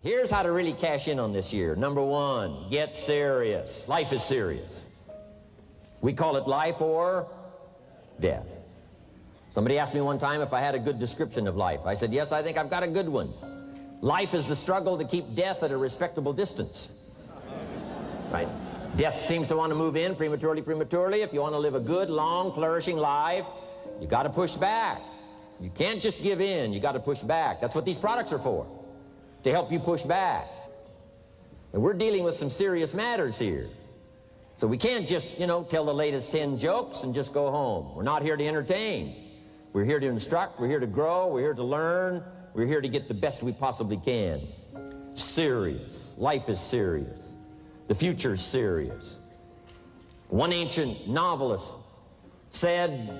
Here's how to really cash in on this year. Number one, get serious. Life is serious. We call it life or death. Somebody asked me one time if I had a good description of life. I said, yes, I think I've got a good one. Life is the struggle to keep death at a respectable distance. Right? Death seems to want to move in prematurely. If you want to live a good, long, flourishing life, you got to push back. You can't just give in. You got to push back. That's what these products are for, to help you push back. And we're dealing with some serious matters here. So we can't just, tell the latest 10 jokes and just go home. We're not here to entertain. We're here to instruct. We're here to grow. We're here to learn. We're here to get the best we possibly can. Serious. Life is serious. The future's serious. One ancient novelist said,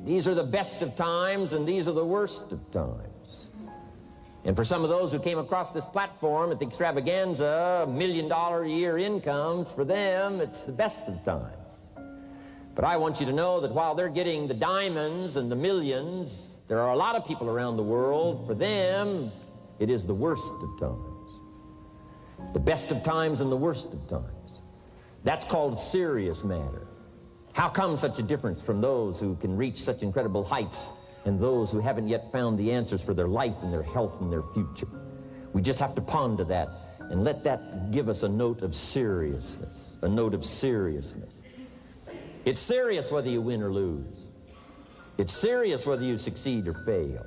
these are the best of times and these are the worst of times. And for some of those who came across this platform at the extravaganza, $1 million a year incomes, for them, it's the best of times. But I want you to know that while they're getting the diamonds and the millions, there are a lot of people around the world, for them, it is the worst of times. The best of times and the worst of times. That's called serious matter. How come such a difference from those who can reach such incredible heights and those who haven't yet found the answers for their life and their health and their future? We just have to ponder that and let that give us a note of seriousness, a note of seriousness. It's serious whether you win or lose. It's serious whether you succeed or fail.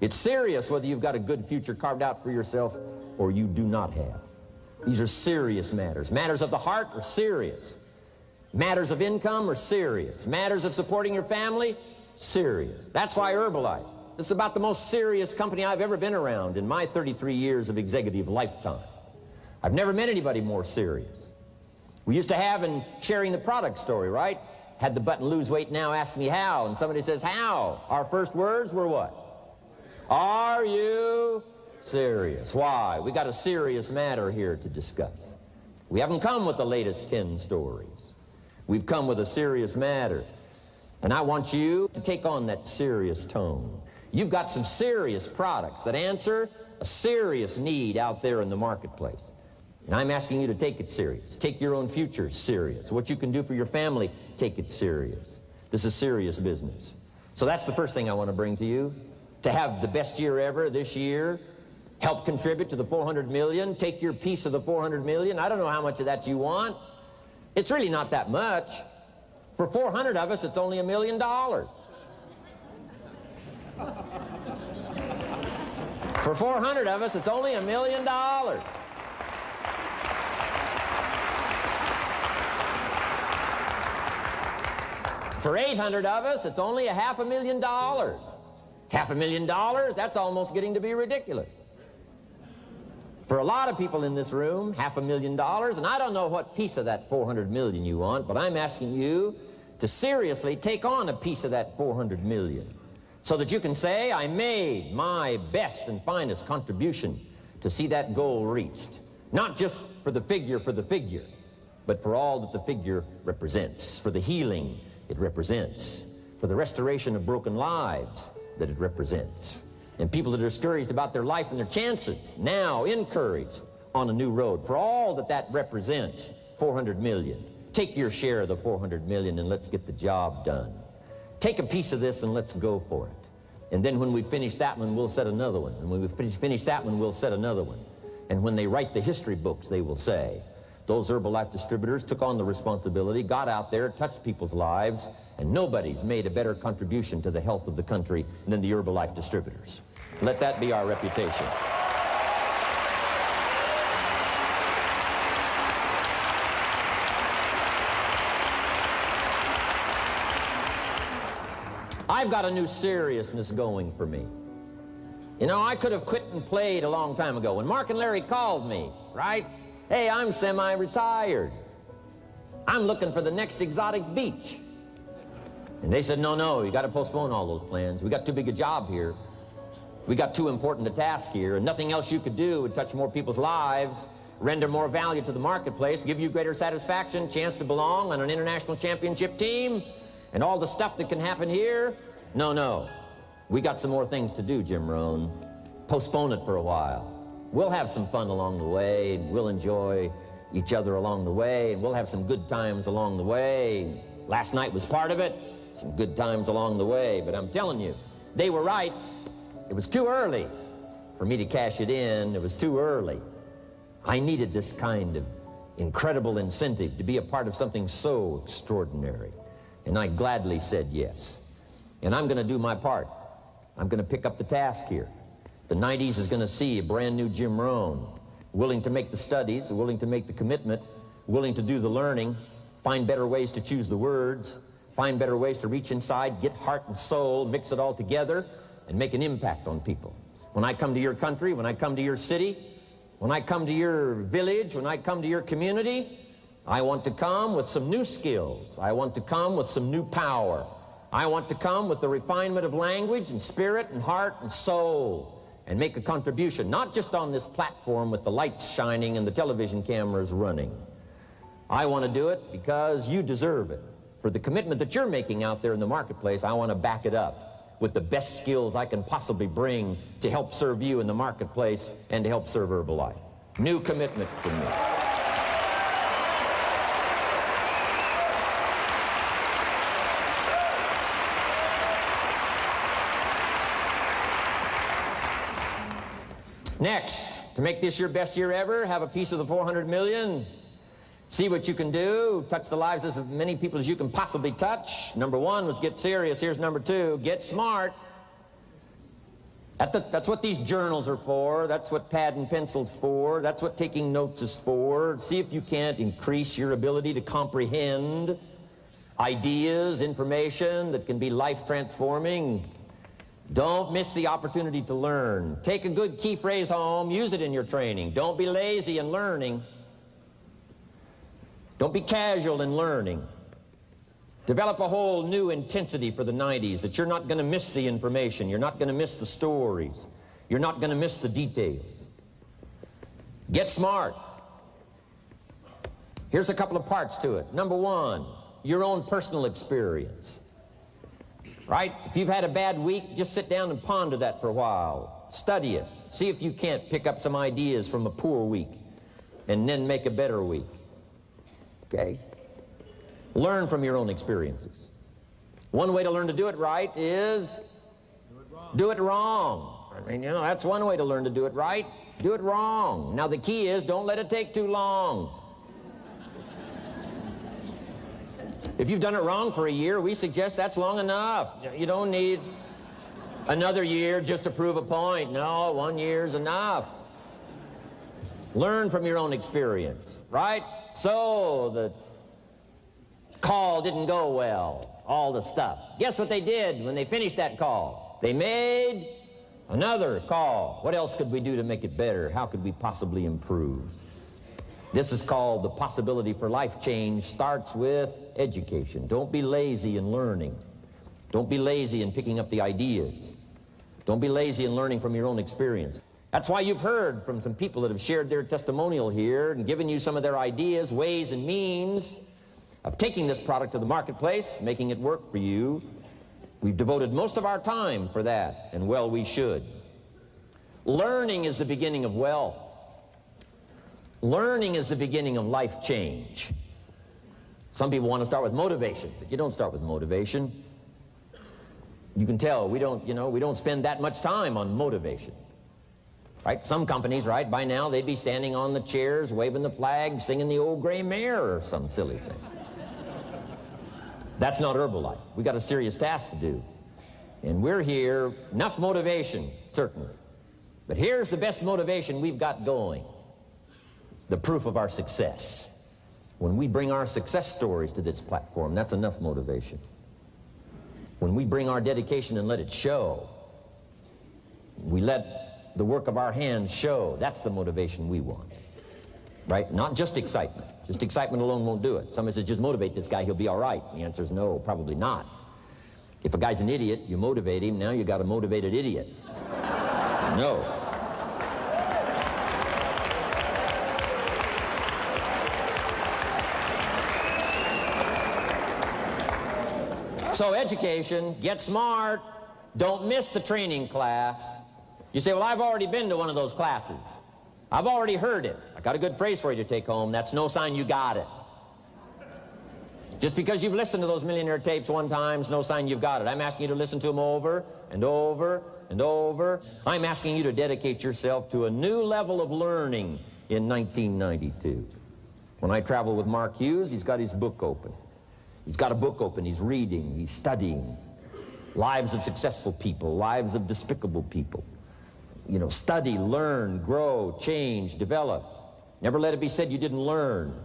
It's serious whether you've got a good future carved out for yourself or you do not have. These are serious matters. Matters of the heart are serious. Matters of income are serious. Matters of supporting your family, serious. That's why Herbalife, it's about the most serious company I've ever been around in my 33 years of executive lifetime. I've never met anybody more serious. We used to have in sharing the product story, right? Had the button lose weight now, ask me how. And somebody says, how? Our first words were what? Are you serious? Why? We got a serious matter here to discuss. We haven't come with the latest 10 stories. We've come with a serious matter. And I want you to take on that serious tone. You've got some serious products that answer a serious need out there in the marketplace. And I'm asking you to take it serious. Take your own future serious. What you can do for your family, take it serious. This is serious business. So that's the first thing I want to bring to you. To have the best year ever this year, help contribute to the 400 million, take your piece of the 400 million. I don't know how much of that you want. It's really not that much. For 400 of us, it's only $1 million. For 400 of us, it's only $1 million. For 800 of us, it's only $500,000. $500,000, that's almost getting to be ridiculous. For a lot of people in this room, $500,000, and I don't know what piece of that 400 million you want, but I'm asking you to seriously take on a piece of that 400 million so that you can say, I made my best and finest contribution to see that goal reached. Not just for the figure, but for all that the figure represents, for the healing it represents, for the restoration of broken lives that it represents, and people that are discouraged about their life and their chances, now encouraged on a new road, for all that that represents. 400 million. Take your share of the 400 million and let's get the job done. Take a piece of this and let's go for it. And then when we finish that one, we'll set another one. And when we finish that one, we'll set another one. And when they write the history books, they will say, those Herbalife distributors took on the responsibility, got out there, touched people's lives, and nobody's made a better contribution to the health of the country than the Herbalife distributors. Let that be our reputation. I've got a new seriousness going for me. You know, I could have quit and played a long time ago. When Mark and Larry called me, right? Hey, I'm semi-retired. I'm looking for the next exotic beach. And they said, no, you got to postpone all those plans. We got too big a job here. We got too important a task here, and nothing else you could do would touch more people's lives, render more value to the marketplace, give you greater satisfaction, chance to belong on an international championship team, and all the stuff that can happen here. No. We got some more things to do, Jim Rohn. Postpone it for a while. We'll have some fun along the way, and we'll enjoy each other along the way, and we'll have some good times along the way. Last night was part of it, some good times along the way, but I'm telling you, they were right. It was too early for me to cash it in. It was too early. I needed this kind of incredible incentive to be a part of something so extraordinary, and I gladly said yes. And I'm going to do my part. I'm going to pick up the task here. The 90s is going to see a brand new Jim Rohn, willing to make the studies, willing to make the commitment, willing to do the learning, find better ways to choose the words, find better ways to reach inside, get heart and soul, mix it all together, and make an impact on people. When I come to your country, when I come to your city, when I come to your village, when I come to your community, I want to come with some new skills. I want to come with some new power. I want to come with the refinement of language and spirit and heart and soul, and make a contribution, not just on this platform with the lights shining and the television cameras running. I want to do it because you deserve it. For the commitment that you're making out there in the marketplace, I want to back it up with the best skills I can possibly bring to help serve you in the marketplace and to help serve Herbalife. New commitment from me. Next, to make this your best year ever, have a piece of the 400 million. See what you can do. Touch the lives of as many people as you can possibly touch. Number one was get serious. Here's number two, get smart. That's what these journals are for. That's what pad and pencil's for. That's what taking notes is for. See if you can't increase your ability to comprehend ideas, information that can be life-transforming. Don't miss the opportunity to learn. Take a good key phrase home, use it in your training. Don't be lazy in learning. Don't be casual in learning. Develop a whole new intensity for the 90s that you're not going to miss the information, you're not going to miss the stories, you're not going to miss the details. Get smart. Here's a couple of parts to it. Number one, your own personal experience. Right? If you've had a bad week, just sit down and ponder that for a while. Study it. See if you can't pick up some ideas from a poor week and then make a better week. Okay? Learn from your own experiences. One way to learn to do it right is do it wrong. I mean, you know, that's one way to learn to do it right. Do it wrong. Now the key is don't let it take too long. If you've done it wrong for a year, we suggest that's long enough. You don't need another year just to prove a point. No, 1 year's enough. Learn from your own experience, right? So the call didn't go well, all the stuff. Guess what they did when they finished that call? They made another call. What else could we do to make it better? How could we possibly improve? This is called the possibility for life change. Starts with education. Don't be lazy in learning. Don't be lazy in picking up the ideas. Don't be lazy in learning from your own experience. That's why you've heard from some people that have shared their testimonial here and given you some of their ideas, ways, and means of taking this product to the marketplace, making it work for you. We've devoted most of our time for that, and well, we should. Learning is the beginning of wealth. Learning is the beginning of life change. Some people want to start with motivation, but you don't start with motivation. You can tell we don't spend that much time on motivation. Right? Some companies, right, by now they'd be standing on the chairs, waving the flag, singing the old gray mare or some silly thing. That's not Herbalife. We got a serious task to do. And we're here, enough motivation, certainly. But here's the best motivation we've got going. The proof of our success. When we bring our success stories to this platform, that's enough motivation. When we bring our dedication and let it show, we let the work of our hands show, that's the motivation we want. Right? Not just excitement. Just excitement alone won't do it. Somebody says, just motivate this guy, he'll be all right. The answer is no, probably not. If a guy's an idiot, you motivate him, now you got a motivated idiot. No. So education, get smart, don't miss the training class. You say, well, I've already been to one of those classes. I've already heard it. I got a good phrase for you to take home. That's no sign you got it. Just because you've listened to those millionaire tapes one time is no sign you've got it. I'm asking you to listen to them over and over and over. I'm asking you to dedicate yourself to a new level of learning in 1992. When I travel with Mark Hughes, he's got his book open. He's got a book open. He's reading. He's studying. Lives of successful people, lives of despicable people. You know, study, learn, grow, change, develop. Never let it be said you didn't learn.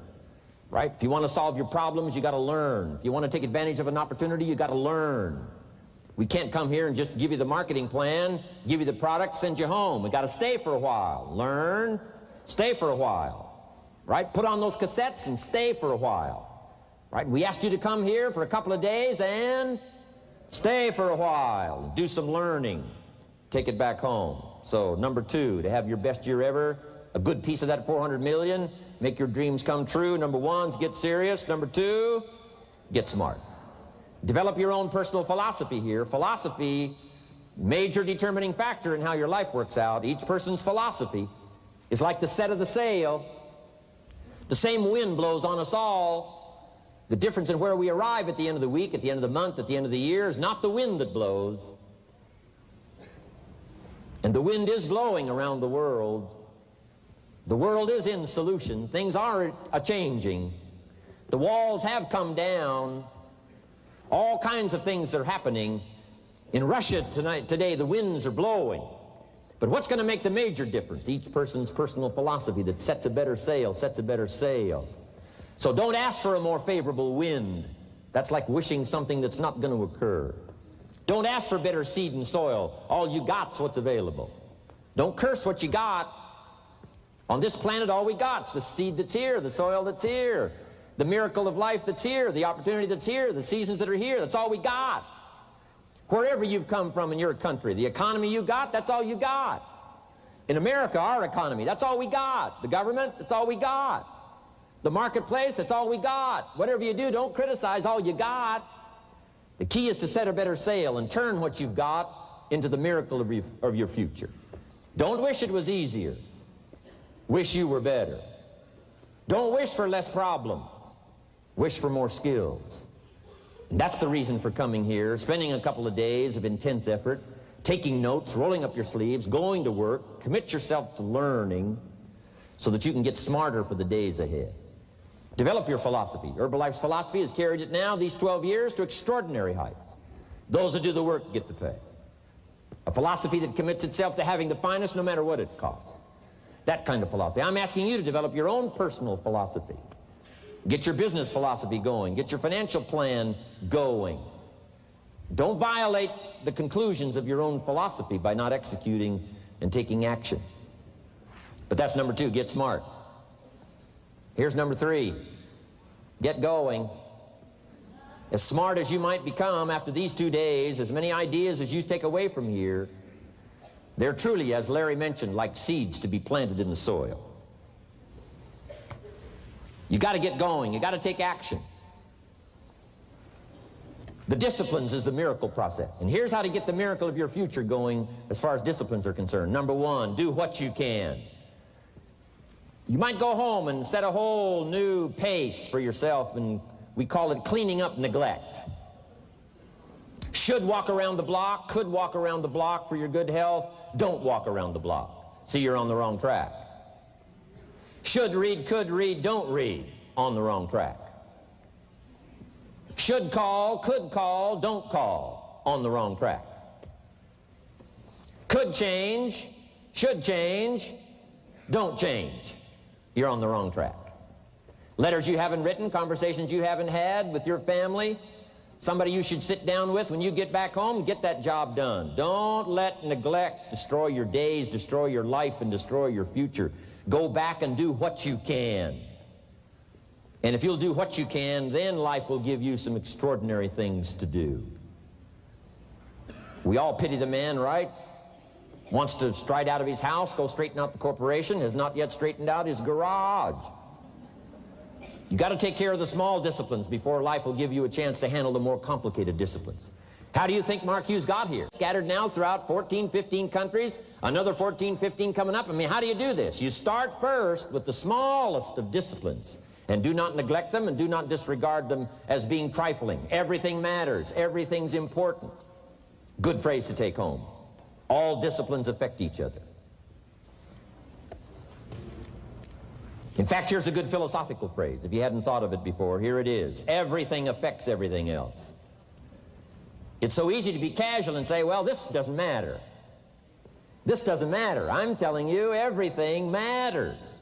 Right? If you want to solve your problems, you got to learn. If you want to take advantage of an opportunity, you got to learn. We can't come here and just give you the marketing plan, give you the product, send you home. We got to stay for a while. Learn, stay for a while. Right? Put on those cassettes and stay for a while. Right? We asked you to come here for a couple of days and stay for a while. Do some learning. Take it back home. So, number 2, to have your best year ever, a good piece of that 400 million. Make your dreams come true. Number 1 is get serious. Number 2, get smart. Develop your own personal philosophy here. Philosophy, major determining factor in how your life works out. Each person's philosophy is like the set of the sail. The same wind blows on us all. The difference in where we arrive at the end of the week, at the end of the month, at the end of the year is not the wind that blows. And the wind is blowing around the world. The world is in solution. Things are a-changing. The walls have come down. All kinds of things are happening. In Russia today, the winds are blowing. But what's going to make the major difference? Each person's personal philosophy that sets a better sail, sets a better sail. So don't ask for a more favorable wind. That's like wishing something that's not going to occur. Don't ask for better seed and soil. All you got's what's available. Don't curse what you got. On this planet, all we got's the seed that's here, the soil that's here, the miracle of life that's here, the opportunity that's here, the seasons that are here. That's all we got. Wherever you've come from in your country, the economy you got, that's all you got. In America, our economy, that's all we got. The government, that's all we got. The marketplace, that's all we got. Whatever you do, don't criticize all you got. The key is to set a better sail and turn what you've got into the miracle of your future. Don't wish it was easier. Wish you were better. Don't wish for less problems. Wish for more skills. And that's the reason for coming here, spending a couple of days of intense effort, taking notes, rolling up your sleeves, going to work, commit yourself to learning so that you can get smarter for the days ahead. Develop your philosophy. Herbalife's philosophy has carried it now, these 12 years, to extraordinary heights. Those that do the work get the pay. A philosophy that commits itself to having the finest no matter what it costs. That kind of philosophy. I'm asking you to develop your own personal philosophy. Get your business philosophy going. Get your financial plan going. Don't violate the conclusions of your own philosophy by not executing and taking action. But that's number 2, get smart. Here's number 3, get going. As smart as you might become after these 2 days, as many ideas as you take away from here, they're truly, as Larry mentioned, like seeds to be planted in the soil. You got to get going. You got to take action. The disciplines is the miracle process. And here's how to get the miracle of your future going as far as disciplines are concerned. Number 1, do what you can. You might go home and set a whole new pace for yourself, and we call it cleaning up neglect. Should walk around the block, could walk around the block for your good health. Don't walk around the block. See, you're on the wrong track. Should read, could read, don't read. On the wrong track. Should call, could call, don't call. On the wrong track. Could change, should change, don't change. You're on the wrong track. Letters you haven't written, conversations you haven't had with your family, somebody you should sit down with when you get back home, get that job done. Don't let neglect destroy your days, destroy your life, and destroy your future. Go back and do what you can. And if you'll do what you can, then life will give you some extraordinary things to do. We all pity the man, right? Wants to stride out of his house, go straighten out the corporation, has not yet straightened out his garage. You got to take care of the small disciplines before life will give you a chance to handle the more complicated disciplines. How do you think Mark Hughes got here? Scattered now throughout 14, 15 countries, another 14, 15 coming up. I mean, how do you do this? You start first with the smallest of disciplines, and do not neglect them and do not disregard them as being trifling. Everything matters. Everything's important. Good phrase to take home. All disciplines affect each other. In fact, here's a good philosophical phrase. If you hadn't thought of it before, here it is. Everything affects everything else. It's so easy to be casual and say, well, this doesn't matter. This doesn't matter. I'm telling you, everything matters.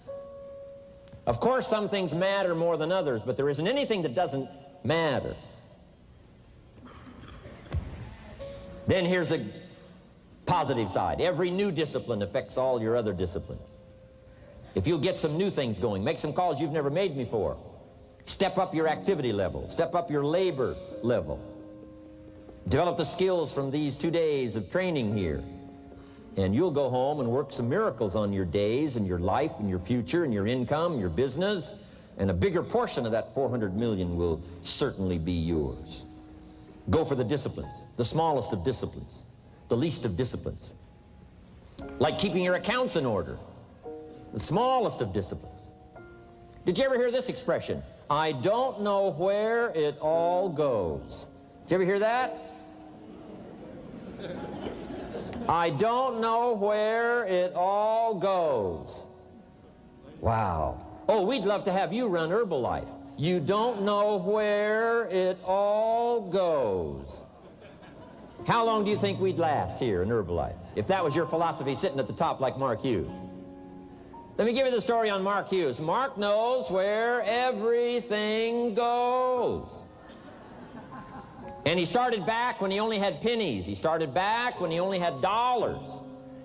Of course, some things matter more than others, but there isn't anything that doesn't matter. Then here's the positive side. Every new discipline affects all your other disciplines. If you'll get some new things going, make some calls you've never made before, step up your activity level, step up your labor level, develop the skills from these 2 days of training here, and you'll go home and work some miracles on your days and your life and your future and your income, your business, and a bigger portion of that 400 million will certainly be yours. Go for the disciplines, the smallest of disciplines, the least of disciplines. Like keeping your accounts in order, the smallest of disciplines. Did you ever hear this expression? I don't know where it all goes. Did you ever hear that? I don't know where it all goes. Wow. Oh, we'd love to have you run Herbalife. You don't know where it all goes. How long do you think we'd last here in Herbalife if that was your philosophy sitting at the top like Mark Hughes? Let me give you the story on Mark Hughes. Mark knows where everything goes. And he started back when he only had pennies. He started back when he only had dollars.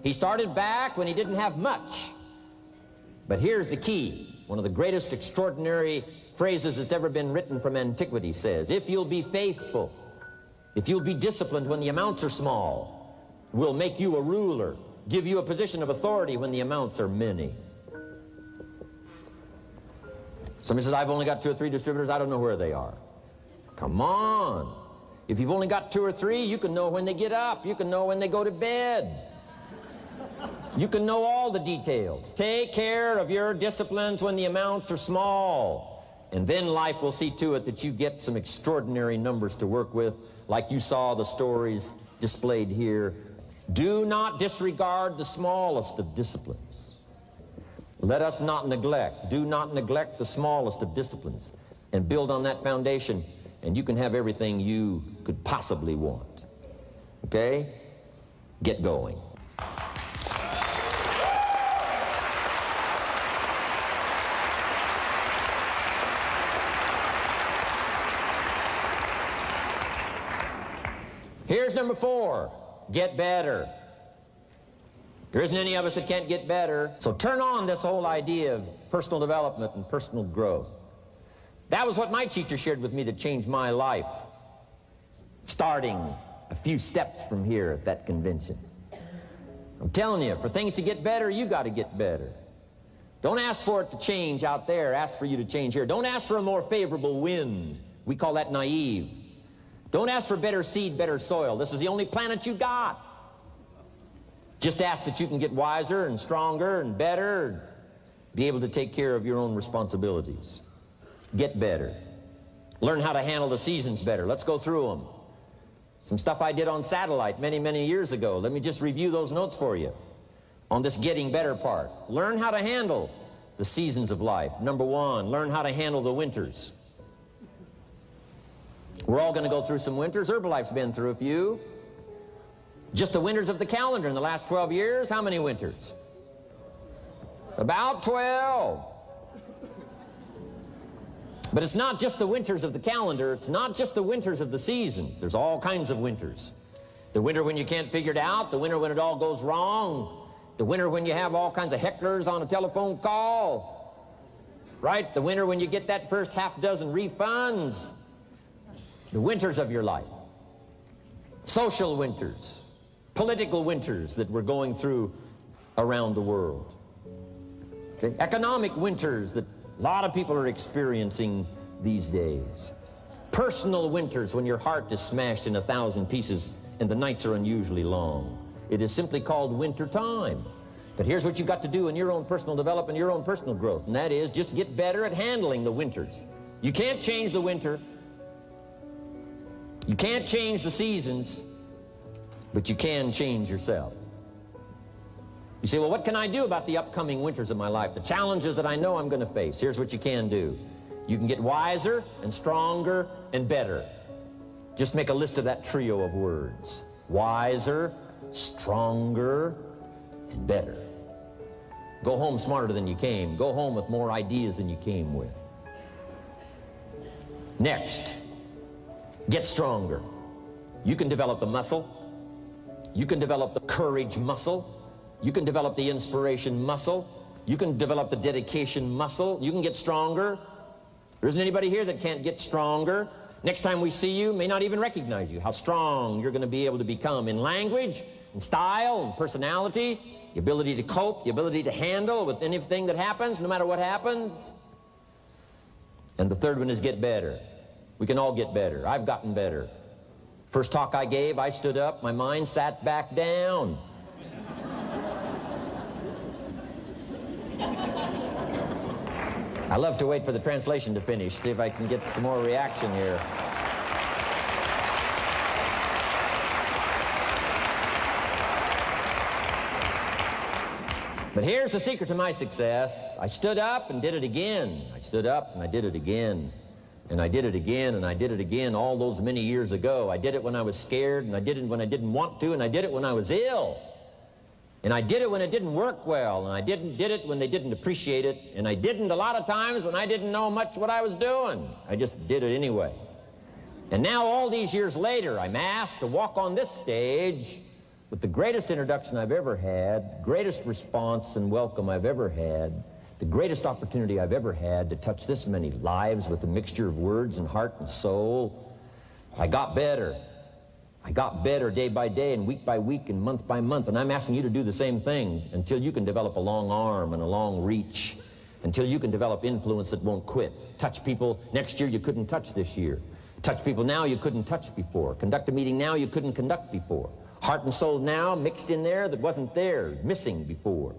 He started back when he didn't have much. But here's the key. One of the greatest extraordinary phrases that's ever been written from antiquity says, if you'll be faithful, if you'll be disciplined when the amounts are small, we'll make you a ruler, give you a position of authority when the amounts are many. Somebody says, I've only got 2 or 3 distributors, I don't know where they are. Come on. If you've only got 2 or 3, you can know when they get up. You can know when they go to bed. You can know all the details. Take care of your disciplines when the amounts are small. And then life will see to it that you get some extraordinary numbers to work with, like you saw the stories displayed here. Do not disregard the smallest of disciplines. Let us not neglect. Do not neglect the smallest of disciplines. And build on that foundation, and you can have everything you could possibly want. Okay? Get going. Here's number 4. Get better. There isn't any of us that can't get better. So turn on this whole idea of personal development and personal growth. That was what my teacher shared with me that changed my life, starting a few steps from here at that convention. I'm telling you, for things to get better, you got to get better. Don't ask for it to change out there. Ask for you to change here. Don't ask for a more favorable wind. We call that naive. Don't ask for better seed, better soil. This is the only planet you got. Just ask that you can get wiser and stronger and better, and be able to take care of your own responsibilities. Get better. Learn how to handle the seasons better. Let's go through them. Some stuff I did on satellite many, many years ago. Let me just review those notes for you on this getting better part. Learn how to handle the seasons of life. Number 1, learn how to handle the winters. We're all going to go through some winters. Herbalife's been through a few. Just the winters of the calendar in the last 12 years, how many winters? About 12. But it's not just the winters of the calendar. It's not just the winters of the seasons. There's all kinds of winters. The winter when you can't figure it out. The winter when it all goes wrong. The winter when you have all kinds of hecklers on a telephone call. Right? The winter when you get that first half dozen refunds. The winters of your life. Social winters. Political winters that we're going through around the world. Okay? Economic winters that a lot of people are experiencing these days. Personal winters when your heart is smashed in 1,000 pieces and the nights are unusually long. It is simply called winter time. But here's what you've got to do in your own personal development, your own personal growth, and that is just get better at handling the winters. You can't change the winter. You can't change the seasons, but you can change yourself. You say, well, what can I do about the upcoming winters of my life, the challenges that I know I'm going to face? Here's what you can do. You can get wiser and stronger and better. Just make a list of that trio of words. Wiser, stronger, and better. Go home smarter than you came. Go home with more ideas than you came with. Next, get stronger. You can develop the muscle. You can develop the courage muscle. You can develop the inspiration muscle. You can develop the dedication muscle. You can get stronger. There isn't anybody here that can't get stronger. Next time we see you, may not even recognize you, how strong you're going to be able to become in language, in style, and personality, the ability to cope, the ability to handle with anything that happens, no matter what happens. And the third one is get better. We can all get better. I've gotten better. First talk I gave, I stood up, my mind sat back down. I love to wait for the translation to finish, see if I can get some more reaction here. But here's the secret to my success. I stood up and did it again. I stood up and I did it again. And I did it again and I did it again all those many years ago. I did it when I was scared, and I did it when I didn't want to, and I did it when I was ill. And I did it when it didn't work well, and I did it when they didn't appreciate it, and I didn't a lot of times when I didn't know much what I was doing. I just did it anyway. And now all these years later, I'm asked to walk on this stage with the greatest introduction I've ever had, greatest response and welcome I've ever had, the greatest opportunity I've ever had to touch this many lives with a mixture of words and heart and soul. I got better. I got better day by day and week by week and month by month, and I'm asking you to do the same thing until you can develop a long arm and a long reach, until you can develop influence that won't quit. Touch people next year you couldn't touch this year. Touch people now you couldn't touch before. Conduct a meeting now you couldn't conduct before. Heart and soul now mixed in there that wasn't theirs, missing before.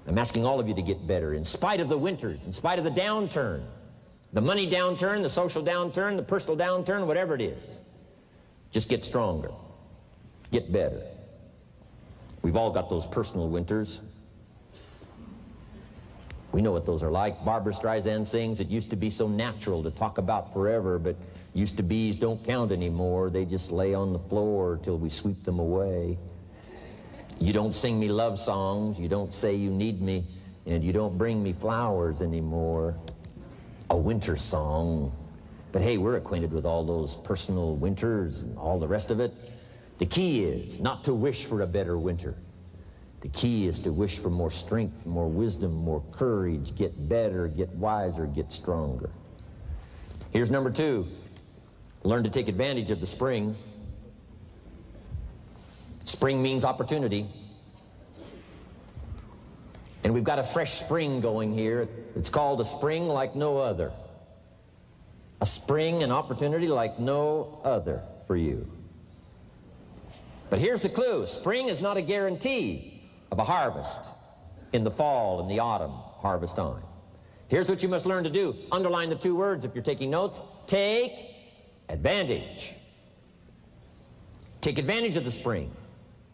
I'm asking all of you to get better in spite of the winters, in spite of the downturn, the money downturn, the social downturn, the personal downturn, whatever it is. Just get stronger. Get better. We've all got those personal winters. We know what those are like. Barbara Streisand sings, it used to be so natural to talk about forever, but used to be's don't count anymore. They just lay on the floor till we sweep them away. You don't sing me love songs. You don't say you need me, and you don't bring me flowers anymore. A winter song. But hey, we're acquainted with all those personal winters and all the rest of it. The key is not to wish for a better winter. The key is to wish for more strength, more wisdom, more courage, get better, get wiser, get stronger. Here's number 2. Learn to take advantage of the spring. Spring means opportunity. And we've got a fresh spring going here. It's called a spring like no other. A spring, an opportunity like no other for you. But here's the clue. Spring is not a guarantee of a harvest in the fall and the autumn harvest time. Here's what you must learn to do. Underline the 2 words if you're taking notes. Take advantage. Take advantage of the spring.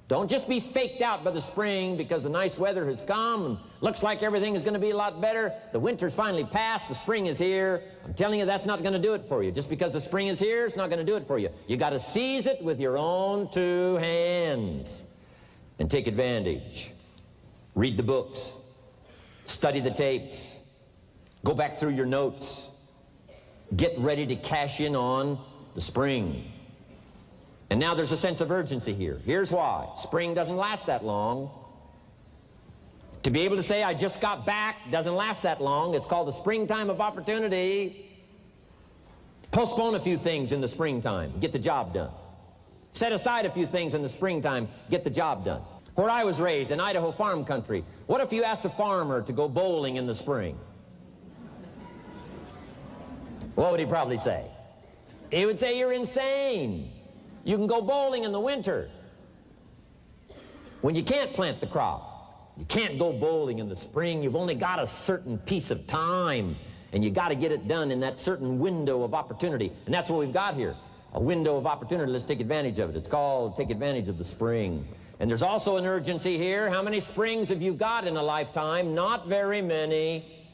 Don't just be faked out by the spring because the nice weather has come and looks like everything is going to be a lot better. The winter's finally passed, the spring is here. I'm telling you, that's not going to do it for you. Just because the spring is here, it's not going to do it for you. You got to seize it with your own 2 hands and take advantage. Read the books. Study the tapes. Go back through your notes. Get ready to cash in on the spring. And now there's a sense of urgency here. Here's why. Spring doesn't last that long. To be able to say, I just got back, doesn't last that long. It's called the springtime of opportunity. Postpone a few things in the springtime. Get the job done. Set aside a few things in the springtime. Get the job done. Where I was raised, in Idaho farm country, what if you asked a farmer to go bowling in the spring? What would he probably say? He would say you're insane. You can go bowling in the winter when you can't plant the crop. You can't go bowling in the spring. You've only got a certain piece of time, and you got to get it done in that certain window of opportunity. And that's what we've got here, a window of opportunity. Let's take advantage of it. It's called take advantage of the spring. And there's also an urgency here. How many springs have you got in a lifetime? Not very many.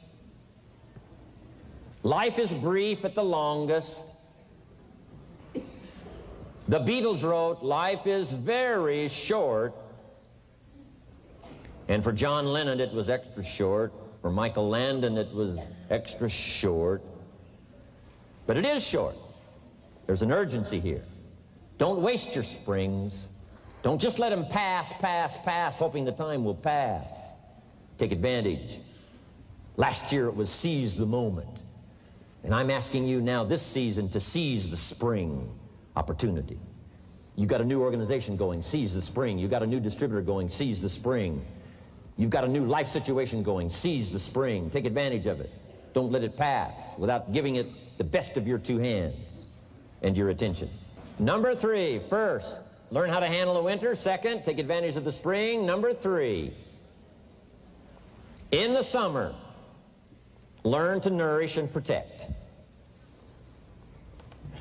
Life is brief at the longest. The Beatles wrote, life is very short. And for John Lennon, it was extra short. For Michael Landon, it was extra short. But it is short. There's an urgency here. Don't waste your springs. Don't just let them pass, hoping the time will pass. Take advantage. Last year it was seize the moment. And I'm asking you now this season to seize the spring opportunity. You got a new organization going, seize the spring. You got a new distributor going, seize the spring. You've got a new life situation going, seize the spring. Take advantage of it. Don't let it pass without giving it the best of your two hands and your attention. Number 3, first, learn how to handle the winter. Second, take advantage of the spring. Number 3, in the summer, learn to nourish and protect.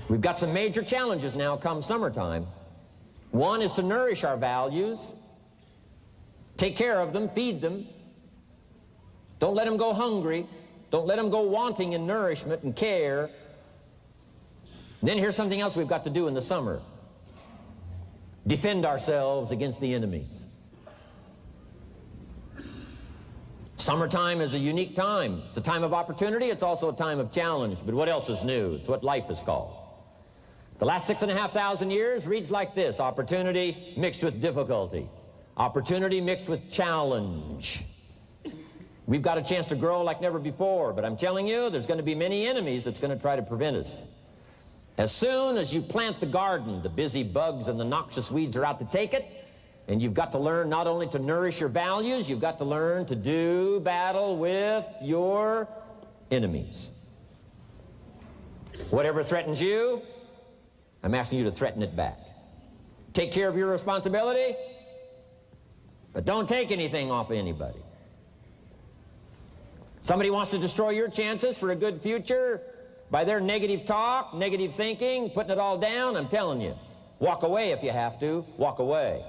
We've got some major challenges now come summertime. One is to nourish our values. Take care of them, feed them. Don't let them go hungry. Don't let them go wanting in nourishment and care. And then here's something else we've got to do in the summer. Defend ourselves against the enemies. Summertime is a unique time. It's a time of opportunity. It's also a time of challenge. But what else is new? It's what life is called. The last 6,500 years reads like this: opportunity mixed with difficulty. Opportunity mixed with challenge. We've got a chance to grow like never before, but I'm telling you, there's going to be many enemies that's going to try to prevent us. As soon as you plant the garden, the busy bugs and the noxious weeds are out to take it, and you've got to learn not only to nourish your values, you've got to learn to do battle with your enemies. Whatever threatens you, I'm asking you to threaten it back. Take care of your responsibility, but don't take anything off of anybody. Somebody wants to destroy your chances for a good future by their negative talk, negative thinking, putting it all down. I'm telling you, walk away if you have to. Walk away.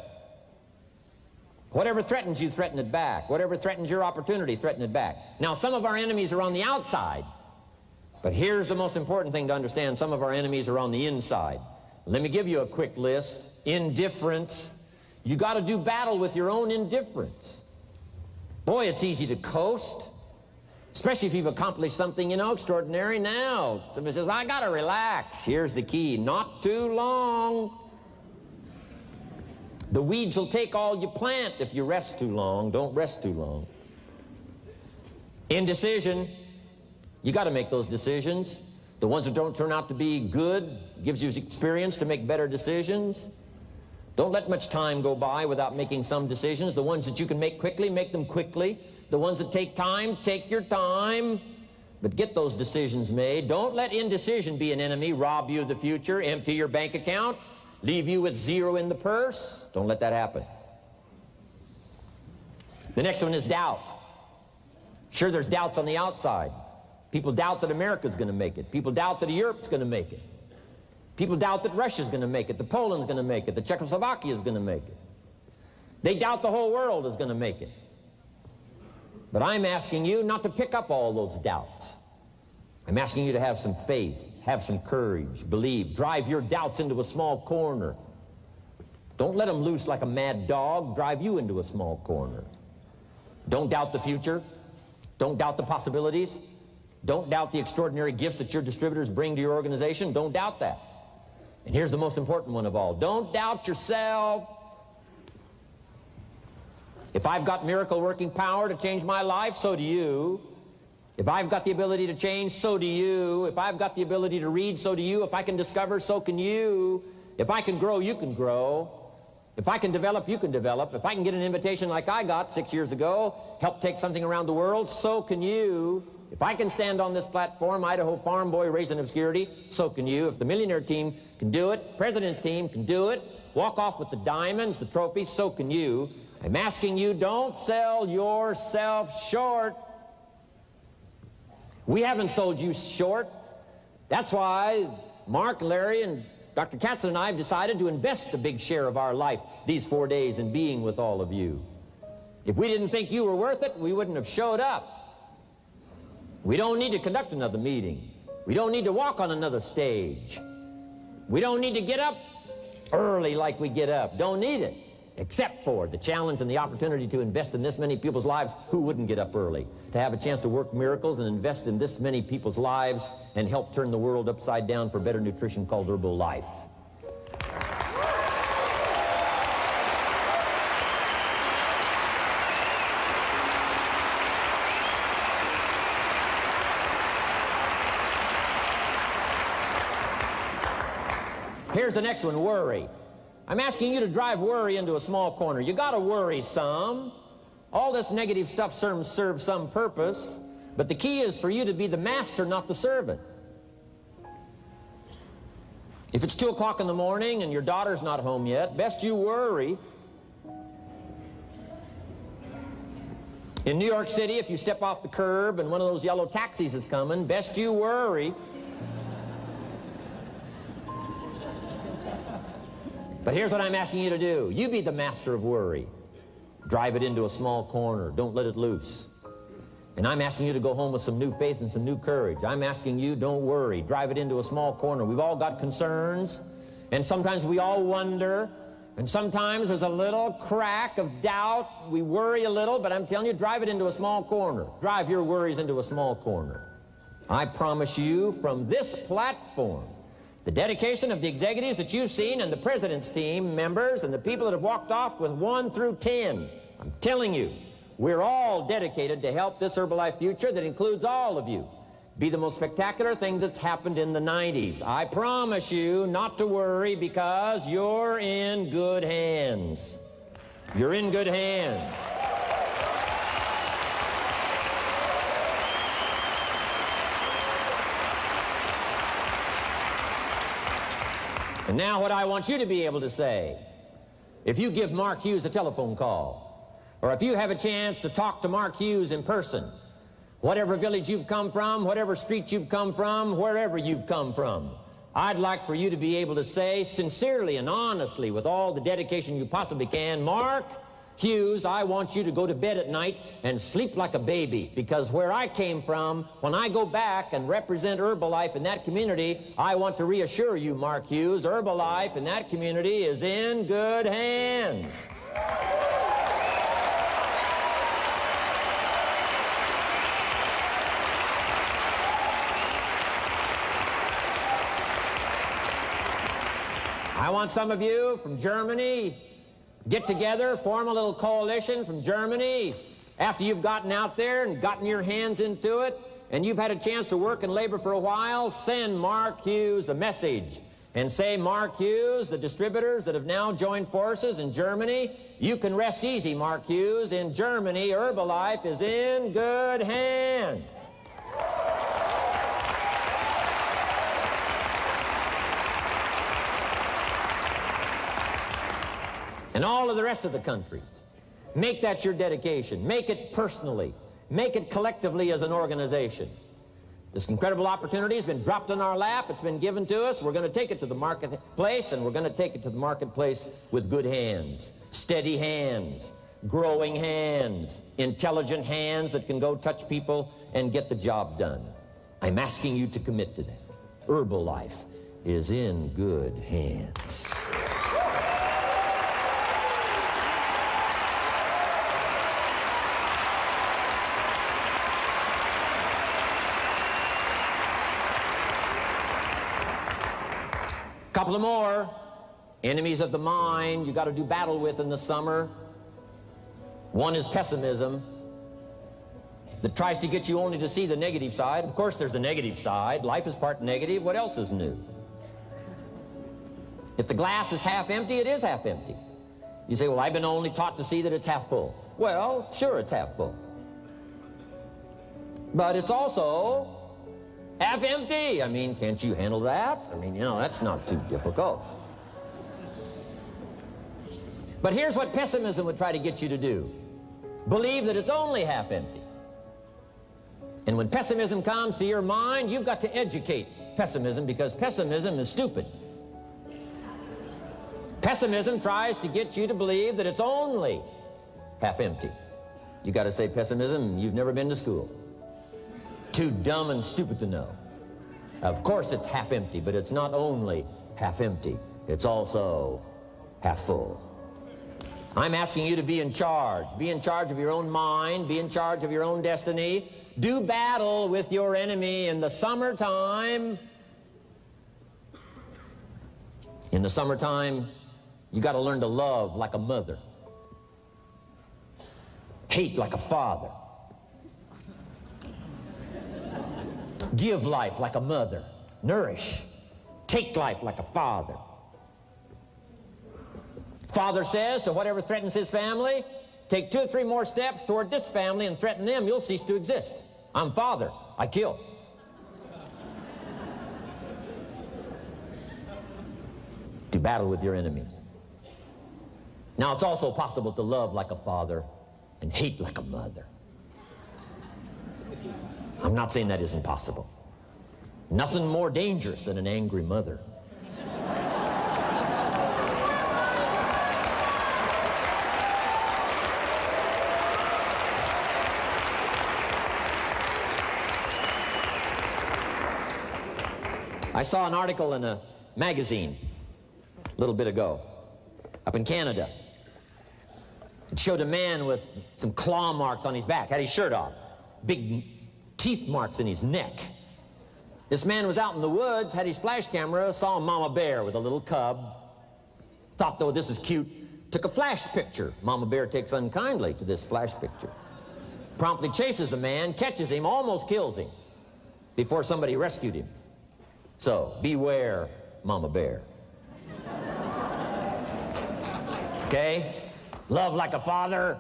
Whatever threatens you, threaten it back. Whatever threatens your opportunity, threaten it back. Now, some of our enemies are on the outside, but here's the most important thing to understand. Some of our enemies are on the inside. Let me give you a quick list. Indifference. You got to do battle with your own indifference. Boy, it's easy to coast, especially if you've accomplished something, extraordinary. Now, somebody says, I got to relax. Here's the key: not too long. The weeds will take all you plant if you rest too long. Don't rest too long. Indecision. You got to make those decisions. The ones that don't turn out to be good gives you experience to make better decisions. Don't let much time go by without making some decisions. The ones that you can make quickly, make them quickly. The ones that take time, take your time. But get those decisions made. Don't let indecision be an enemy, rob you of the future, empty your bank account, leave you with zero in the purse. Don't let that happen. The next one is doubt. Sure, there's doubts on the outside. People doubt that America's going to make it. People doubt that Europe's going to make it. People doubt that Russia's going to make it, that Poland's going to make it, that Czechoslovakia's going to make it. They doubt the whole world is going to make it. But I'm asking you not to pick up all those doubts. I'm asking you to have some faith, have some courage, believe, drive your doubts into a small corner. Don't let them loose like a mad dog, drive you into a small corner. Don't doubt the future. Don't doubt the possibilities. Don't doubt the extraordinary gifts that your distributors bring to your organization. Don't doubt that. And here's the most important one of all. Don't doubt yourself. If I've got miracle working power to change my life, so do you. If I've got the ability to change, so do you. If I've got the ability to read, so do you. If I can discover, so can you. If I can grow, you can grow. If I can develop, you can develop. If I can get an invitation like I got 6 years ago, help take something around the world, so can you. If I can stand on this platform, Idaho farm boy raised in obscurity, so can you. If the millionaire team can do it, president's team can do it, walk off with the diamonds, the trophies, so can you. I'm asking you, don't sell yourself short. We haven't sold you short. That's why Mark, Larry, and Dr. Katzen and I have decided to invest a big share of our life these 4 days in being with all of you. If we didn't think you were worth it, we wouldn't have showed up. We don't need to conduct another meeting. We don't need to walk on another stage. We don't need to get up early like we get up. Don't need it, except for the challenge and the opportunity to invest in this many people's lives who wouldn't get up early, to have a chance to work miracles and invest in this many people's lives and help turn the world upside down for better nutrition called Herbalife. Here's the next one, worry. I'm asking you to drive worry into a small corner. You got to worry some. All this negative stuff serves some purpose, but the key is for you to be the master, not the servant. If it's 2 o'clock in the morning and your daughter's not home yet, best you worry. In New York City, if you step off the curb and one of those yellow taxis is coming, best you worry. But here's what I'm asking you to do. You be the master of worry. Drive it into a small corner. Don't let it loose. And I'm asking you to go home with some new faith and some new courage. I'm asking you, don't worry. Drive it into a small corner. We've all got concerns, and sometimes we all wonder, and sometimes there's a little crack of doubt. We worry a little, but I'm telling you, drive it into a small corner. Drive your worries into a small corner. I promise you, from this platform, the dedication of the executives that you've seen and the president's team members and the people that have walked off with 1 through 10, I'm telling you, we're all dedicated to help this Herbalife future that includes all of you be the most spectacular thing that's happened in the 90s. I promise you not to worry, because you're in good hands. You're in good hands. And now what I want you to be able to say, if you give Mark Hughes a telephone call, or if you have a chance to talk to Mark Hughes in person, whatever village you've come from, whatever street you've come from, wherever you've come from, I'd like for you to be able to say sincerely and honestly, with all the dedication you possibly can, Mark Hughes, I want you to go to bed at night and sleep like a baby, because where I came from, when I go back and represent Herbalife in that community, I want to reassure you, Mark Hughes, Herbalife in that community is in good hands. I want some of you from Germany, get together, form a little coalition from Germany. After you've gotten out there and gotten your hands into it, and you've had a chance to work and labor for a while, send Mark Hughes a message and say, Mark Hughes, the distributors that have now joined forces in Germany, you can rest easy, Mark Hughes. In Germany, Herbalife is in good hands. And all of the rest of the countries, make that your dedication. Make it personally. Make it collectively as an organization. This incredible opportunity has been dropped in our lap. It's been given to us. We're going to take it to the marketplace, and we're going to take it to the marketplace with good hands, steady hands, growing hands, intelligent hands that can go touch people and get the job done. I'm asking you to commit to that. Herbalife is in good hands. Couple of more enemies of the mind you got to do battle with in the summer. One is pessimism, that tries to get you only to see the negative side. Of course there's the negative side. Life is part negative. What else is new? If the glass is half empty, it is half empty. You say, well, I've been only taught to see that it's half full. Well, sure, it's half full. But it's also half empty. I mean, can't you handle that? I mean, you know, that's not too difficult. But here's what pessimism would try to get you to do. Believe that it's only half empty. And when pessimism comes to your mind, you've got to educate pessimism, because pessimism is stupid. Pessimism tries to get you to believe that it's only half empty. You got to say, pessimism, you've never been to school. Too dumb and stupid to know. Of course it's half empty, but it's not only half empty. It's also half full. I'm asking you to be in charge. Be in charge of your own mind. Be in charge of your own destiny. Do battle with your enemy in the summertime. In the summertime, you got to learn to love like a mother. Hate like a father. Give life like a mother. Nourish. Take life like a father. Father says to whatever threatens his family, take 2 or 3 more steps toward this family and threaten them, you'll cease to exist. I'm father. I kill. Do battle with your enemies. Now, it's also possible to love like a father and hate like a mother. I'm not saying that isn't possible. Nothing more dangerous than an angry mother. I saw an article in a magazine a little bit ago up in Canada. It showed a man with some claw marks on his back, had his shirt off, big teeth marks in his neck. This man was out in the woods, had his flash camera, saw a mama bear with a little cub, thought, though, this is cute, took a flash picture. Mama bear takes unkindly to this flash picture. Promptly chases the man, catches him, almost kills him before somebody rescued him. So, beware, Mama Bear. Okay? Love like a father,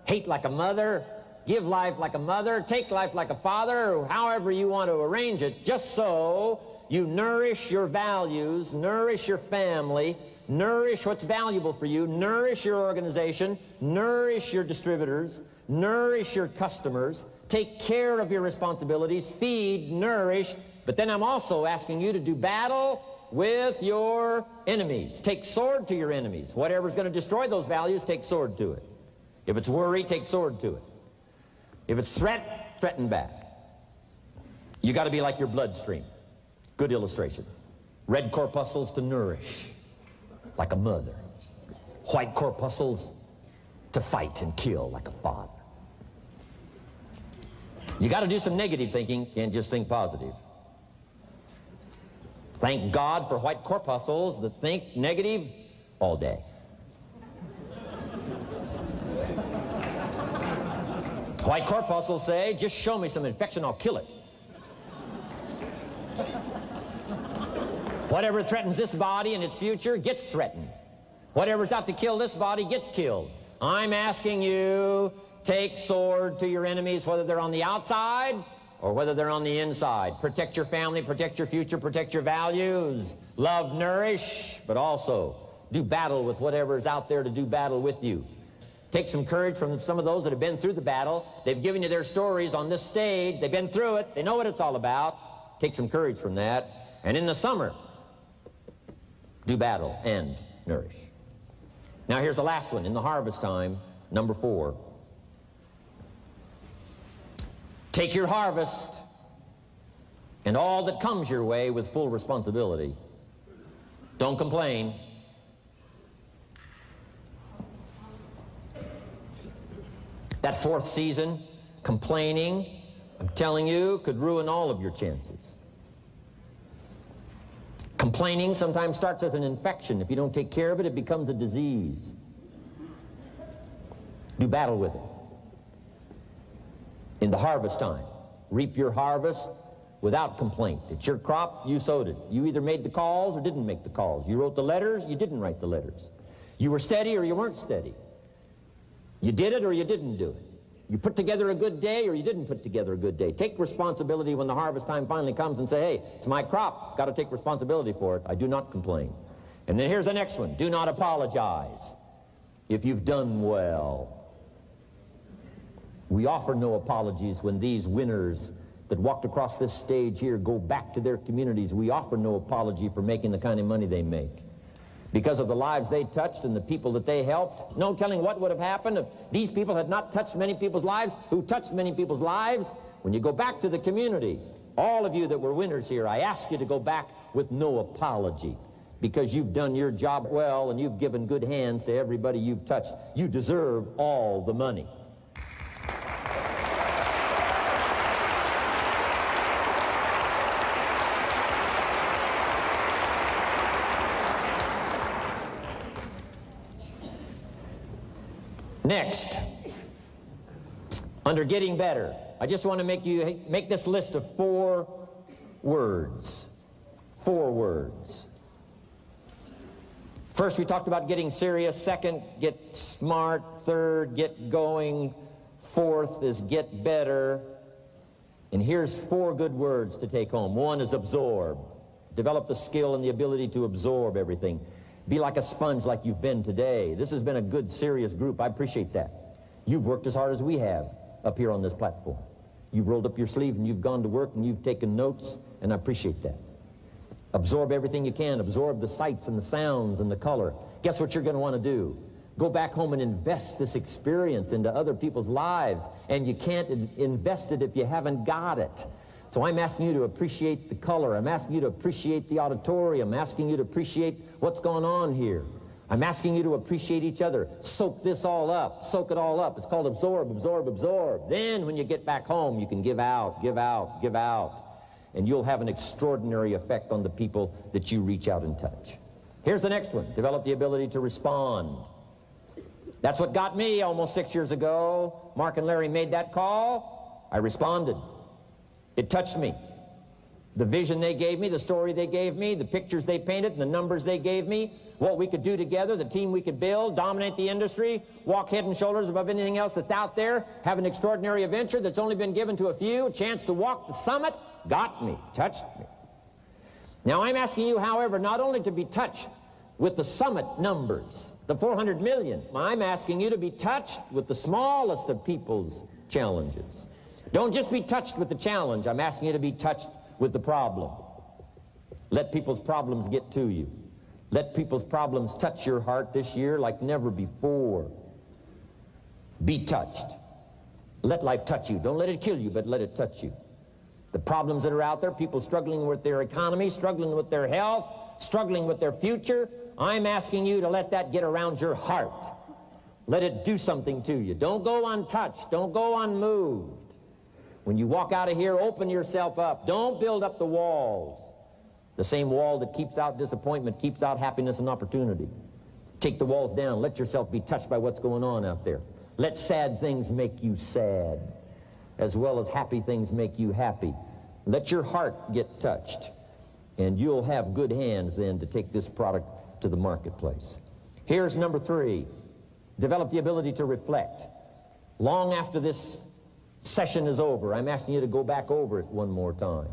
hate like a mother, give life like a mother, take life like a father, however you want to arrange it, just so you nourish your values, nourish your family, nourish what's valuable for you, nourish your organization, nourish your distributors, nourish your customers, take care of your responsibilities, feed, nourish. But then I'm also asking you to do battle with your enemies. Take sword to your enemies. Whatever's going to destroy those values, take sword to it. If it's worry, take sword to it. If it's threat, threaten back. You got to be like your bloodstream. Good illustration. Red corpuscles to nourish, like a mother. White corpuscles to fight and kill, like a father. You got to do some negative thinking, can't just think positive. Thank God for white corpuscles that think negative all day. White corpuscles say, just show me some infection, I'll kill it. Whatever threatens this body and its future gets threatened. Whatever's got to kill this body gets killed. I'm asking you, take sword to your enemies, whether they're on the outside or whether they're on the inside. Protect your family, protect your future, protect your values. Love, nourish, but also do battle with whatever is out there to do battle with you. Take some courage from some of those that have been through the battle. They've given you their stories on this stage. They've been through it. They know what it's all about. Take some courage from that. And in the summer, do battle and nourish. Now here's the last one. In the harvest time, number 4. Take your harvest and all that comes your way with full responsibility. Don't complain. That 4th season, complaining, I'm telling you, could ruin all of your chances. Complaining sometimes starts as an infection. If you don't take care of it, it becomes a disease. Do battle with it. In the harvest time, reap your harvest without complaint. It's your crop, you sowed it. You either made the calls or didn't make the calls. You wrote the letters, you didn't write the letters. You were steady or you weren't steady. You did it or you didn't do it. You put together a good day or you didn't put together a good day. Take responsibility when the harvest time finally comes and say, hey, it's my crop. Got to take responsibility for it. I do not complain. And then here's the next one. Do not apologize if you've done well. We offer no apologies when these winners that walked across this stage here go back to their communities. We offer no apology for making the kind of money they make. Because of the lives they touched and the people that they helped. No telling what would have happened if these people had not touched many people's lives, who touched many people's lives. When you go back to the community, all of you that were winners here, I ask you to go back with no apology, because you've done your job well and you've given good hands to everybody you've touched. You deserve all the money. Next, under getting better, I just want to make this list of 4 words. 4 words. First, we talked about getting serious. Second, get smart. Third, get going. Fourth is get better. And here's 4 good words to take home. 1 is absorb. Develop the skill and the ability to absorb everything. Be like a sponge like you've been today. This has been a good, serious group. I appreciate that. You've worked as hard as we have up here on this platform. You've rolled up your sleeves and you've gone to work and you've taken notes, and I appreciate that. Absorb everything you can. Absorb the sights and the sounds and the color. Guess what you're going to want to do? Go back home and invest this experience into other people's lives, and you can't invest it if you haven't got it. So I'm asking you to appreciate the color. I'm asking you to appreciate the auditorium. I'm asking you to appreciate what's going on here. I'm asking you to appreciate each other. Soak this all up. Soak it all up. It's called absorb, absorb, absorb. Then when you get back home, you can give out, give out, give out. And you'll have an extraordinary effect on the people that you reach out and touch. Here's the next one. Develop the ability to respond. That's what got me almost 6 years ago. Mark and Larry made that call. I responded. It touched me. The vision they gave me, the story they gave me, the pictures they painted, and the numbers they gave me, what we could do together, the team we could build, dominate the industry, walk head and shoulders above anything else that's out there, have an extraordinary adventure that's only been given to a few, a chance to walk the summit, got me, touched me. Now I'm asking you, however, not only to be touched with the summit numbers, the 400 million, I'm asking you to be touched with the smallest of people's challenges. Don't just be touched with the challenge. I'm asking you to be touched with the problem. Let people's problems get to you. Let people's problems touch your heart this year like never before. Be touched. Let life touch you. Don't let it kill you, but let it touch you. The problems that are out there, people struggling with their economy, struggling with their health, struggling with their future, I'm asking you to let that get around your heart. Let it do something to you. Don't go untouched. Don't go unmoved. When you walk out of here, open yourself up. Don't build up the walls. The same wall that keeps out disappointment keeps out happiness and opportunity. Take the walls down. Let yourself be touched by what's going on out there. Let sad things make you sad, as well as happy things make you happy. Let your heart get touched, and you'll have good hands then to take this product to the marketplace. Here's number 3. Develop the ability to reflect. Long after this session is over, I'm asking you to go back over it one more time.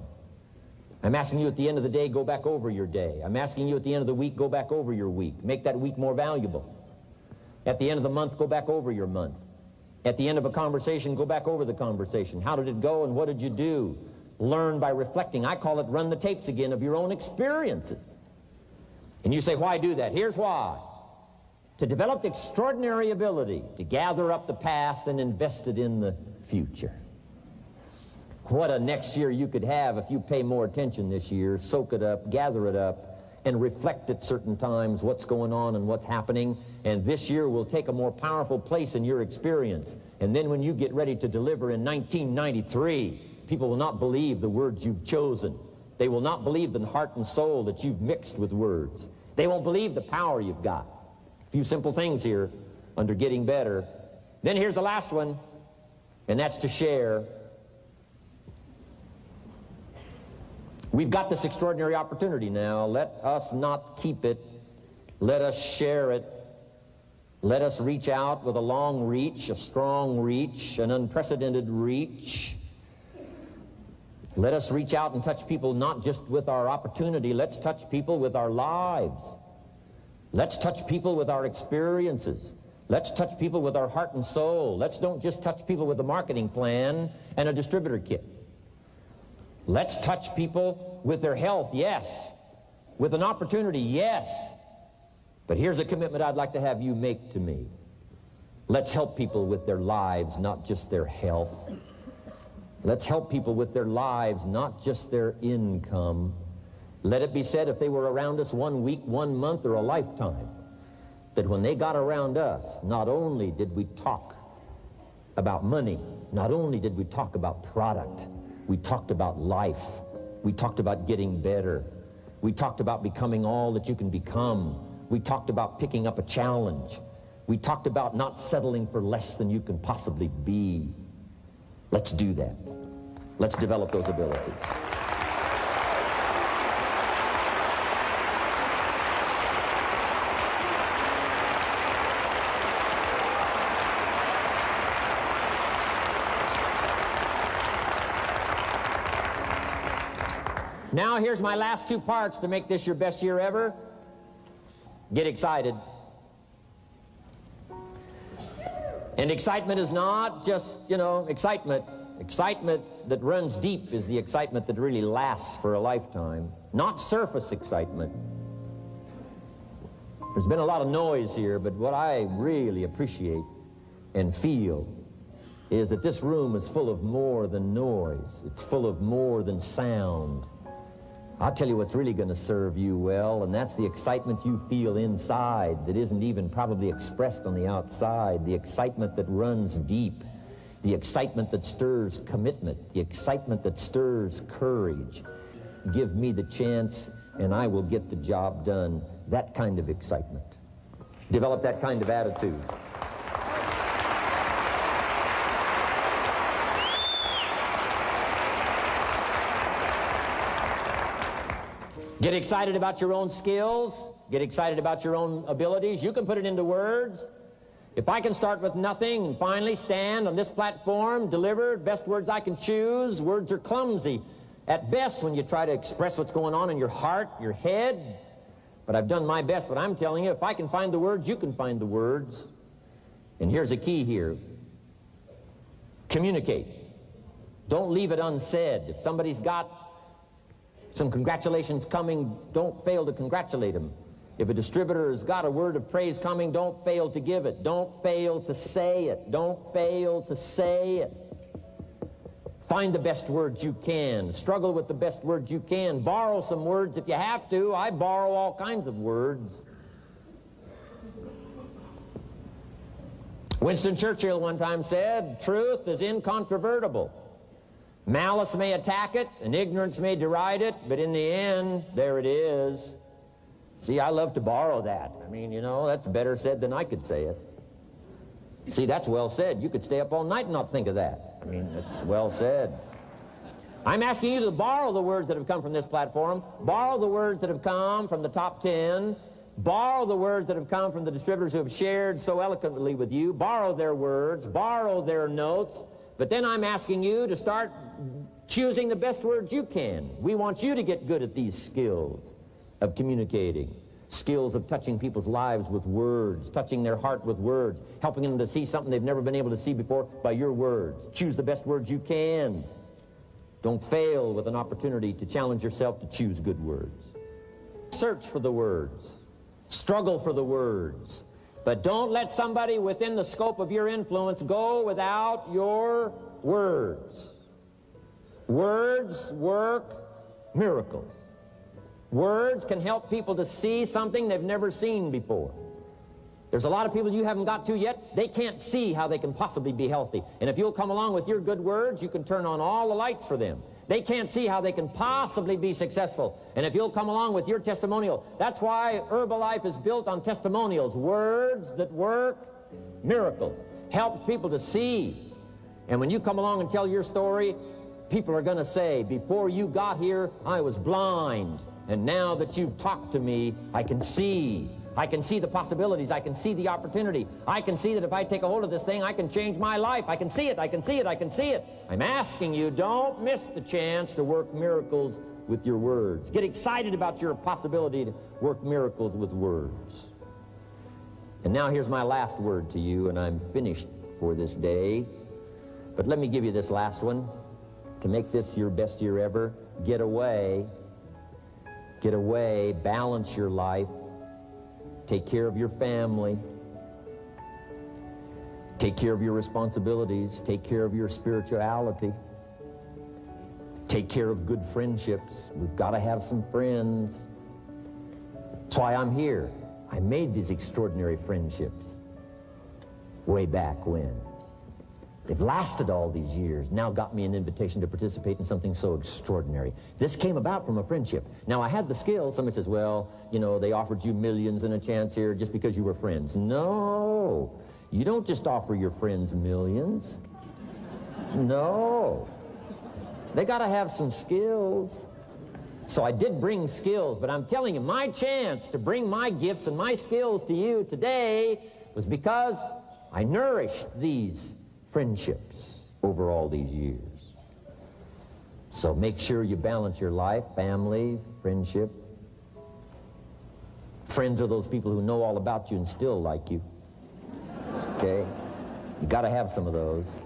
I'm asking you at the end of the day, go back over your day. I'm asking you at the end of the week, go back over your week. Make that week more valuable. At the end of the month, go back over your month. At the end of a conversation, go back over the conversation. How did it go and what did you do? Learn by reflecting. I call it run the tapes again of your own experiences. And you say, why do that? Here's why. To develop the extraordinary ability to gather up the past and invest it in the future. What a next year you could have if you pay more attention this year, soak it up, gather it up, and reflect at certain times what's going on and what's happening. And this year will take a more powerful place in your experience. And then when you get ready to deliver in 1993, people will not believe the words you've chosen. They will not believe the heart and soul that you've mixed with words. They won't believe the power you've got. A few simple things here under getting better. Then here's the last one, and that's to share. We've got this extraordinary opportunity now. Let us not keep it. Let us share it. Let us reach out with a long reach, a strong reach, an unprecedented reach. Let us reach out and touch people not just with our opportunity. Let's touch people with our lives. Let's touch people with our experiences. Let's touch people with our heart and soul. Let's don't just touch people with a marketing plan and a distributor kit. Let's touch people with their health, yes. With an opportunity, yes. But here's a commitment I'd like to have you make to me. Let's help people with their lives, not just their health. Let's help people with their lives, not just their income. Let it be said, if they were around us 1 week, 1 month, or a lifetime, that when they got around us, not only did we talk about money, not only did we talk about product, we talked about life. We talked about getting better. We talked about becoming all that you can become. We talked about picking up a challenge. We talked about not settling for less than you can possibly be. Let's do that. Let's develop those abilities. Now here's my last 2 parts to make this your best year ever. Get excited. And excitement is not just, excitement. Excitement that runs deep is the excitement that really lasts for a lifetime, not surface excitement. There's been a lot of noise here, but what I really appreciate and feel is that this room is full of more than noise. It's full of more than sound. I'll tell you what's really going to serve you well, and that's the excitement you feel inside that isn't even probably expressed on the outside, the excitement that runs deep, the excitement that stirs commitment, the excitement that stirs courage. Give me the chance, and I will get the job done. That kind of excitement. Develop that kind of attitude. Get excited about your own skills. Get excited about your own abilities. You can put it into words. If I can start with nothing and finally stand on this platform, deliver best words I can choose, words are clumsy at best when you try to express what's going on in your heart, your head. But I've done my best. But I'm telling you, if I can find the words, you can find the words. And here's a key here. Communicate. Don't leave it unsaid. If somebody's got some congratulations coming, don't fail to congratulate them. If a distributor has got a word of praise coming, don't fail to give it. Don't fail to say it. Don't fail to say it. Find the best words you can. Struggle with the best words you can. Borrow some words if you have to. I borrow all kinds of words. Winston Churchill one time said, truth is incontrovertible. Malice may attack it, and ignorance may deride it, but in the end, there it is. See, I love to borrow that. I mean, that's better said than I could say it. See, that's well said. You could stay up all night and not think of that. I mean, that's well said. I'm asking you to borrow the words that have come from this platform, borrow the words that have come from the top 10, borrow the words that have come from the distributors who have shared so eloquently with you, borrow their words, borrow their notes, but then I'm asking you to start choosing the best words you can. We want you to get good at these skills of communicating, skills of touching people's lives with words, touching their heart with words, helping them to see something they've never been able to see before by your words. Choose the best words you can. Don't fail with an opportunity to challenge yourself to choose good words. Search for the words. Struggle for the words. But don't let somebody within the scope of your influence go without your words. Words work miracles. Words can help people to see something they've never seen before. There's a lot of people you haven't got to yet. They can't see how they can possibly be healthy. And if you'll come along with your good words, you can turn on all the lights for them. They can't see how they can possibly be successful. And if you'll come along with your testimonial, that's why Herbalife is built on testimonials. Words that work miracles. Helps people to see. And when you come along and tell your story, people are going to say, before you got here, I was blind. And now that you've talked to me, I can see. I can see the possibilities. I can see the opportunity. I can see that if I take a hold of this thing, I can change my life. I can see it. I can see it. I can see it. I'm asking you, don't miss the chance to work miracles with your words. Get excited about your possibility to work miracles with words. And now here's my last word to you, and I'm finished for this day. But let me give you this last one. To make this your best year ever, get away. Get away, balance your life. Take care of your family. Take care of your responsibilities. Take care of your spirituality. Take care of good friendships. We've got to have some friends. That's why I'm here. I made these extraordinary friendships way back when. They've lasted all these years, now got me an invitation to participate in something so extraordinary. This came about from a friendship. Now, I had the skills. Somebody says, well, you know, they offered you millions and a chance here just because you were friends. No, you don't just offer your friends millions. No. They got to have some skills. So I did bring skills, but I'm telling you, my chance to bring my gifts and my skills to you today was because I nourished these friendships over all these years. So make sure you balance your life, family, friendship. Friends are those people who know all about you and still like you. Okay? You got to have some of those.